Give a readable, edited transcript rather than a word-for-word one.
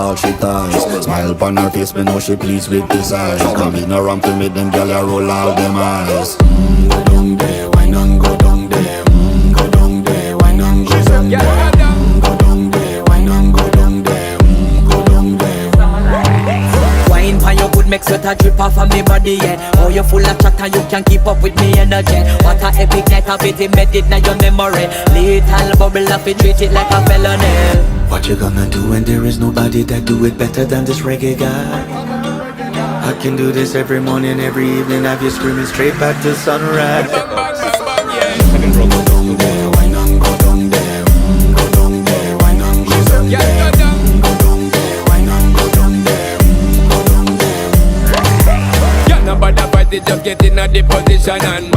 talk she ties. Smile upon her face, me know she pleased with this eyes. Come in around to make them gyal a roll out them eyes. Go down there, why not go down there? Go down there, why not go down there? Go down there, why not go down there? Go down there. Wine for your good make sweat a drip off of me body, yeah. Oh, you full of chatter, you can keep up with me energy. What a epic night of it, embedded in your memory. Little bubble up, it treat it like a felony. What you gonna do when there is nobody that do it better than this reggae guy? I can do this every morning, every evening, have you screaming straight back to sunrise. Go down there, why not go down there? Go down there, why not go down there? Go down there, why not go down there? Go down there. Yeah, nobody fight it, just get in a the position and